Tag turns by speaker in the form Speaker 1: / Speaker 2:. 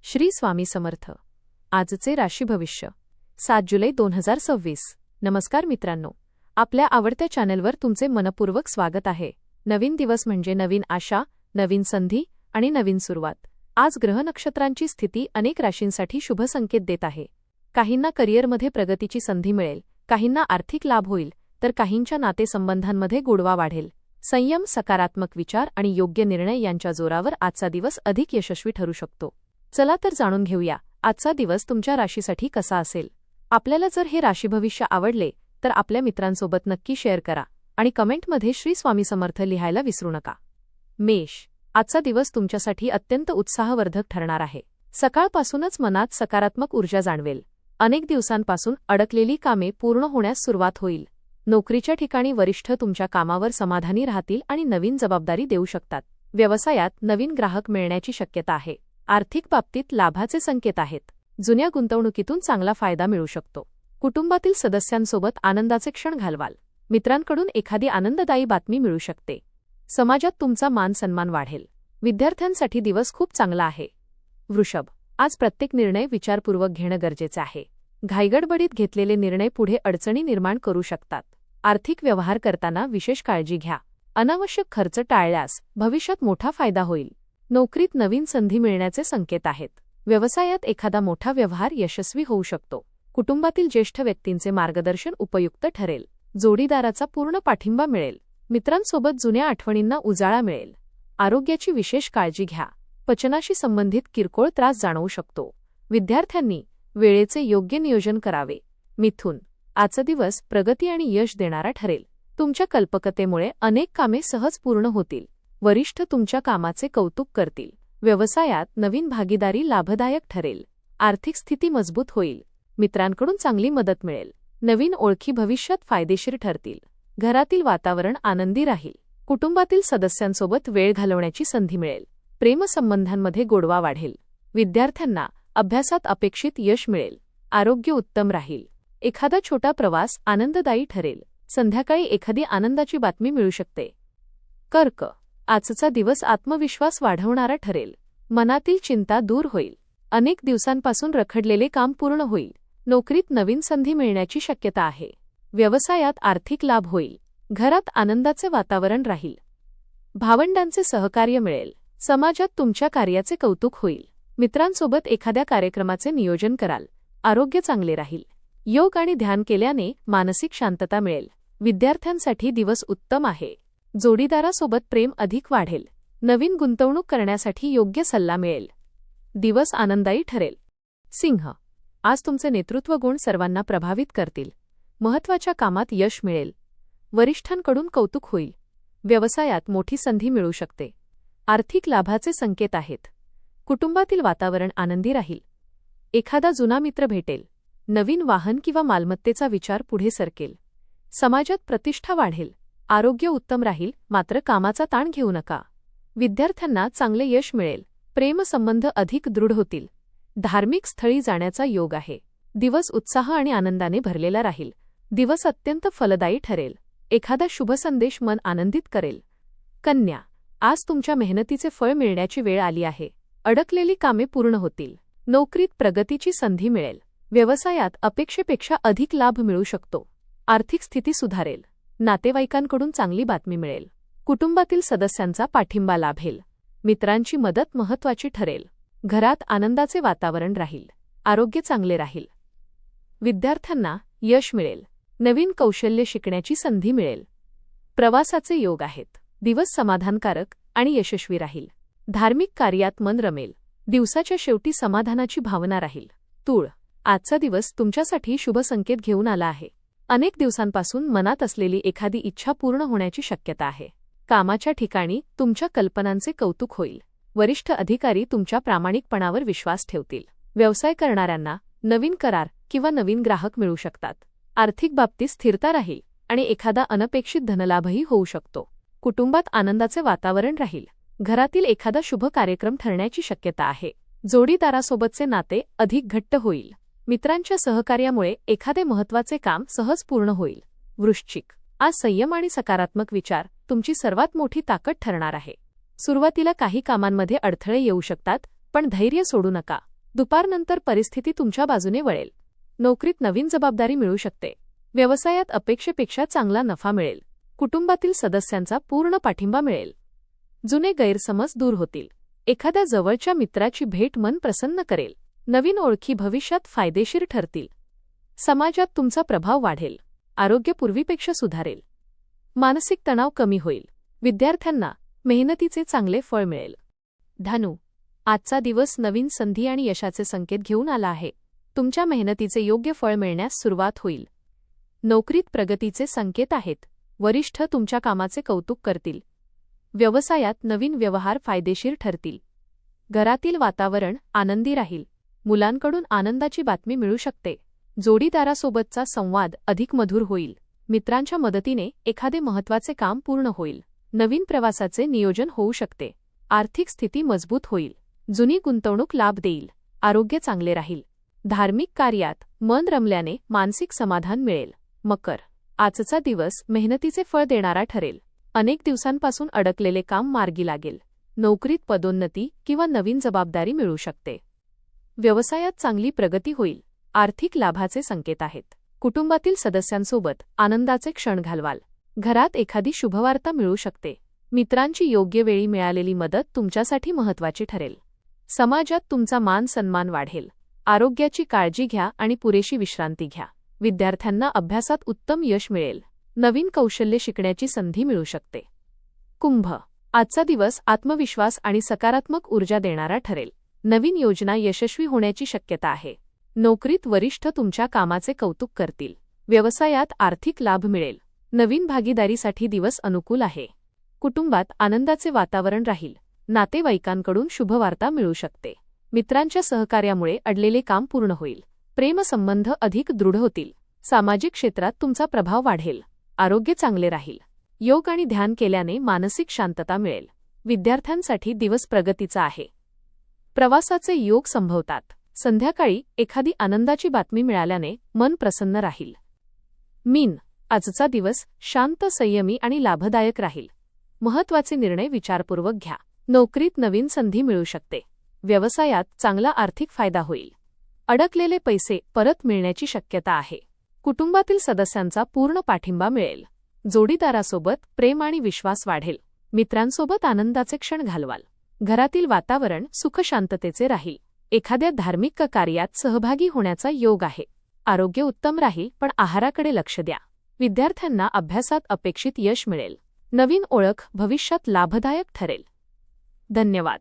Speaker 1: श्री स्वामी समर्थ. आजचे राशी भविष्य 7 जुलै 2026. नमस्कार मित्रांनो, आपल्या आवडत्या चॅनलवर तुमचे मनपूर्वक स्वागत आहे. नवीन दिवस म्हणजे नवीन आशा, नवीन संधी आणि नवीन सुरुवात. आज ग्रह नक्षत्रांची स्थिती अनेक राशींसाठी शुभ संकेत देत आहे. काहींना करिअरमध्ये प्रगतीची संधी मिळेल, काहींना आर्थिक लाभ होईल, तर काहींच्या नातेसंबंधांमध्ये गोडवा वाढेल. संयम, सकारात्मक विचार आणि योग्य निर्णय यांच्या जोरावर आजचा दिवस अधिक यशस्वी ठरू शकतो. चला तर जाणून घेऊया आजचा दिवस तुमच्या राशीसाठी कसा असेल. आपल्याला जर हे राशी भविष्य आवडले तर आपल्या मित्रांसोबत नक्की शेअर करा आणि कमेंटमध्ये श्री स्वामी समर्थ लिहायला विसरू नका. मेष. आजचा दिवस तुमच्यासाठी अत्यंत उत्साहवर्धक ठरणार आहे. सकाळपासूनच मनात सकारात्मक ऊर्जा जाणवेल. अनेक दिवसांपासून अडकलेली कामे पूर्ण होण्यास सुरुवात होईल. नोकरीच्या ठिकाणी वरिष्ठ तुमच्या कामावर समाधानी राहतील आणि नवीन जबाबदारी देऊ शकतात. व्यवसायात नवीन ग्राहक मिळण्याची शक्यता आहे. आर्थिक बाबतीत लाभाचे संकेत आहेत. जुन्या गुंतवणुकीतून चांगला फायदा मिळू शकतो. कुटुंबातील सदस्यांसोबत आनंदाचे क्षण घालवाल. मित्रांकडून एखादी आनंददायी बातमी मिळू शकते. समाजात तुमचा मान सन्मान वाढेल. विद्यार्थ्यांसाठी दिवस खूप चांगला आहे. वृषभ. आज प्रत्येक निर्णय विचारपूर्वक घेणं गरजेचे आहे. घाईगडबडीत घेतलेले निर्णय पुढे अडचणी निर्माण करू शकतात. आर्थिक व्यवहार करताना विशेष काळजी घ्या. अनावश्यक खर्च टाळल्यास भविष्यात मोठा फायदा होईल. नोकरीत नवीन संधी मिळण्याचे संकेत आहेत. व्यवसायात एखादा मोठा व्यवहार यशस्वी होऊ शकतो. कुटुंबातील ज्येष्ठ व्यक्तींचे मार्गदर्शन उपयुक्त ठरेल. जोडीदाराचा पूर्ण पाठिंबा मिळेल. मित्रांसोबत जुन्या आठवणींना उजाळा मिळेल. आरोग्याची विशेष काळजी घ्या. पचनाशी संबंधित किरकोळ त्रास जाणवू शकतो. विद्यार्थ्यांनी वेळेचे योग्य नियोजन करावे. मिथुन. आजचा दिवस प्रगती आणि यश देणारा ठरेल. तुमच्या कल्पकतेमुळे अनेक कामे सहज पूर्ण होतील. वरिष्ठ तुमच्या कामाचे कौतुक करतील. व्यवसायात नवीन भागीदारी लाभदायक ठरेल. आर्थिक स्थिती मजबूत होईल. मित्रांकडून चांगली मदत मिळेल. नवीन ओळखी भविष्यात फायदेशीर ठरतील. घरातील वातावरण आनंदी राहील. कुटुंबातील सदस्यांसोबत वेळ घालवण्याची संधी मिळेल. प्रेमसंबंधांमध्ये गोडवा वाढेल. विद्यार्थ्यांना अभ्यासात अपेक्षित यश मिळेल. आरोग्य उत्तम राहील. एखादा छोटा प्रवास आनंददायी ठरेल. संध्याकाळी एखादी आनंदाची बातमी मिळू शकते. कर्क. आजचा दिवस आत्मविश्वास वाढवणारा ठरेल. मनातील चिंता दूर होईल. अनेक दिवसांपासून रखडलेले काम पूर्ण होईल. नोकरीत नवीन संधी मिळण्याची शक्यता आहे. व्यवसायात आर्थिक लाभ होईल. घरात आनंदाचे वातावरण राहील. भावंडांचे सहकार्य मिळेल. समाजात तुमच्या कार्याचे कौतुक होईल. मित्रांसोबत एखाद्या कार्यक्रमाचे नियोजन कराल. आरोग्य चांगले राहील. योग आणि ध्यान केल्याने मानसिक शांतता मिळेल. विद्यार्थ्यांसाठी दिवस उत्तम आहे. जोडीदारासोबत प्रेम अधिक वाढेल. नवीन गुंतवणूक करण्यासाठी योग्य सल्ला मिळेल. दिवस आनंदायी ठरेल. सिंह. आज तुमचे नेतृत्व गुण सर्वांना प्रभावित करतील. महत्त्वाच्या कामात यश मिळेल. वरिष्ठांकडून कौतुक होईल. व्यवसायात मोठी संधी मिळू शकते. आर्थिक लाभाचे संकेत आहेत. कुटुंबातील वातावरण आनंदी राहील. एखादा जुना मित्र भेटेल. नवीन वाहन किंवा मालमत्तेचा विचार पुढे सरकेल. समाजात प्रतिष्ठा वाढेल. आरोग्य उत्तम राहील, मात्र कामाचा ताण घेऊ नका. विद्यार्थ्यांना चांगले यश मिळेल. प्रेमसंबंध अधिक दृढ होतील. धार्मिक स्थळी जाण्याचा योग आहे. दिवस उत्साह आणि आनंदाने भरलेला राहील. दिवस अत्यंत फलदायी ठरेल. एखादा शुभ संदेश मन आनंदित करेल. कन्या. आज तुमच्या मेहनतीचे फळ मिळण्याची वेळ आली आहे. अडकलेली कामे पूर्ण होतील. नोकरीत प्रगतीची संधी मिळेल. व्यवसायात अपेक्षेपेक्षा अधिक लाभ मिळू शकतो. आर्थिक स्थिती सुधारेल. नातेवाईकांकडून चांगली बातमी मिळेल. कुटुंबातील सदस्यांचा पाठिंबा लाभेल. मित्रांची मदत महत्त्वाची ठरेल. घरात आनंदाचे वातावरण राहील. आरोग्य चांगले राहील. विद्यार्थ्यांना यश मिळेल. नवीन कौशल्य शिकण्याची संधी मिळेल. प्रवासाचे योग आहेत. दिवस समाधानकारक आणि यशस्वी राहील. धार्मिक कार्यात मन रमेल. दिवसाच्या शेवटी समाधानाची भावना राहील. तूळ. आजचा दिवस तुमच्यासाठी शुभ संकेत घेऊन आला आहे. अनेक दिवसांपासून मनात असलेली एखादी इच्छा पूर्ण होण्याची शक्यता आहे. कामाच्या ठिकाणी तुमच्या कल्पनांचे कौतुक होईल. वरिष्ठ अधिकारी तुमच्या प्रामाणिकपणावर विश्वास ठेवतील. व्यवसाय करणाऱ्यांना नवीन करार किंवा नवीन ग्राहक मिळू शकतात. आर्थिक बाबतीत स्थिरता राहील आणि एखादा अनपेक्षित धनलाभही होऊ शकतो. कुटुंबात आनंदाचे वातावरण राहील. घरातील एखादा शुभ कार्यक्रम ठरण्याची शक्यता आहे. जोडीदारासोबतचे नाते अधिक घट्ट होईल. मित्रांच्या सहकार्यामुळे एखादे महत्त्वाचे काम सहज पूर्ण होईल. वृश्चिक. आज संयम आणि सकारात्मक विचार तुमची सर्वात मोठी ताकद ठरणार आहे. सुरुवातीला काही कामांमध्ये अडथळे येऊ शकतात, पण धैर्य सोडू नका. दुपारनंतर परिस्थिती तुमच्या बाजूने वळेल. नोकरीत नवीन जबाबदारी मिळू शकते. व्यवसायात अपेक्षेपेक्षा चांगला नफा मिळेल. कुटुंबातील सदस्यांचा पूर्ण पाठिंबा मिळेल. जुने गैरसमज दूर होतील. एखाद्या जवळच्या मित्राची भेट मन प्रसन्न करेल. नवीन ओळखी भविष्यात फायदेशीर ठरतील. समाजात तुमचा प्रभाव वाढेल. आरोग्य पूर्वीपेक्षा सुधारेल. मानसिक तणाव कमी होईल. विद्यार्थ्यांना मेहनतीचे चांगले फळ मिळेल. धनु, आजचा दिवस नवीन संधी आणि यशाचे संकेत घेऊन आला आहे. तुमच्या मेहनतीचे योग्य फळ मिळण्यास सुरुवात होईल. नोकरीत प्रगतीचे संकेत आहेत. वरिष्ठ तुमच्या कामाचे कौतुक करतील. व्यवसायात नवीन व्यवहार फायदेशीर ठरतील. घरातील वातावरण आनंदी राहील. मुलांकडून आनंदाची बातमी मिळू शकते. जोडीदारासोबतचा संवाद अधिक मधुर होईल. मित्रांच्या मदतीने एखादे महत्त्वाचे काम पूर्ण होईल. नवीन प्रवासाचे नियोजन होऊ शकते. आर्थिक स्थिती मजबूत होईल. जुनी गुंतवणूक लाभ देईल. आरोग्य चांगले राहील. धार्मिक कार्यात मन रमल्याने मानसिक समाधान मिळेल. मकर, आजचा दिवस मेहनतीचे फळ देणारा ठरेल. अनेक दिवसांपासून अडकलेले काम मार्गी लागेल. नोकरीत पदोन्नती किंवा नवीन जबाबदारी मिळू शकते. व्यवसायात चांगली प्रगती होईल. आर्थिक लाभाचे संकेत आहेत. कुटुंबातील सदस्यांसोबत आनंदाचे क्षण घालवाल. घरात एखादी शुभवार्ता मिळू शकते. मित्रांची योग्य वेळी मिळालेली मदत तुमच्यासाठी महत्त्वाची ठरेल. समाजात तुमचा मान सन्मान वाढेल. आरोग्याची काळजी घ्या आणि पुरेशी विश्रांती घ्या. विद्यार्थ्यांना अभ्यासात उत्तम यश मिळेल. नवीन कौशल्य शिकण्याची संधी मिळू शकते. कुंभ, आजचा दिवस आत्मविश्वास आणि सकारात्मक ऊर्जा देणारा ठरेल. नवीन योजना यशस्वी होण्याची शक्यता आहे. नोकरीत वरिष्ठ तुमच्या कामाचे कौतुक करतील. व्यवसायात आर्थिक लाभ मिळेल. नवीन भागीदारीसाठी दिवस अनुकूल आहे. कुटुंबात आनंदाचे वातावरण राहील. नातेवाईकांकडून शुभवार्ता मिळू शकते. मित्रांच्या सहकार्यामुळे अडलेले काम पूर्ण होईल. प्रेमसंबंध अधिक दृढ होतील. सामाजिक क्षेत्रात तुमचा प्रभाव वाढेल. आरोग्य चांगले राहील. योग आणि ध्यान केल्याने मानसिक शांतता मिळेल. विद्यार्थ्यांसाठी दिवस प्रगतीचा आहे. प्रवासाचे योग संभवतात. संध्याकाळी एखादी आनंदाची बातमी मिळाल्याने मन प्रसन्न राहील. मीन, आजचा दिवस शांत, संयमी आणि लाभदायक राहील. महत्त्वाचे निर्णय विचारपूर्वक घ्या. नोकरीत नवीन संधी मिळू शकते. व्यवसायात चांगला आर्थिक फायदा होईल. अडकलेले पैसे परत मिळण्याची शक्यता आहे. कुटुंबातील सदस्यांचा पूर्ण पाठिंबा मिळेल. जोडीदारासोबत प्रेम आणि विश्वास वाढेल. मित्रांसोबत आनंदाचे क्षण घालवाल. घरातील वातावरण सुखशांततेचे राहील. एखाद्या धार्मिक कार्यात सहभागी होण्याचा योग आहे. आरोग्य उत्तम राहील, पण आहाराकडे लक्ष द्या. विद्यार्थ्यांना अभ्यासात अपेक्षित यश मिळेल. नवीन ओळख भविष्यात लाभदायक ठरेल. धन्यवाद.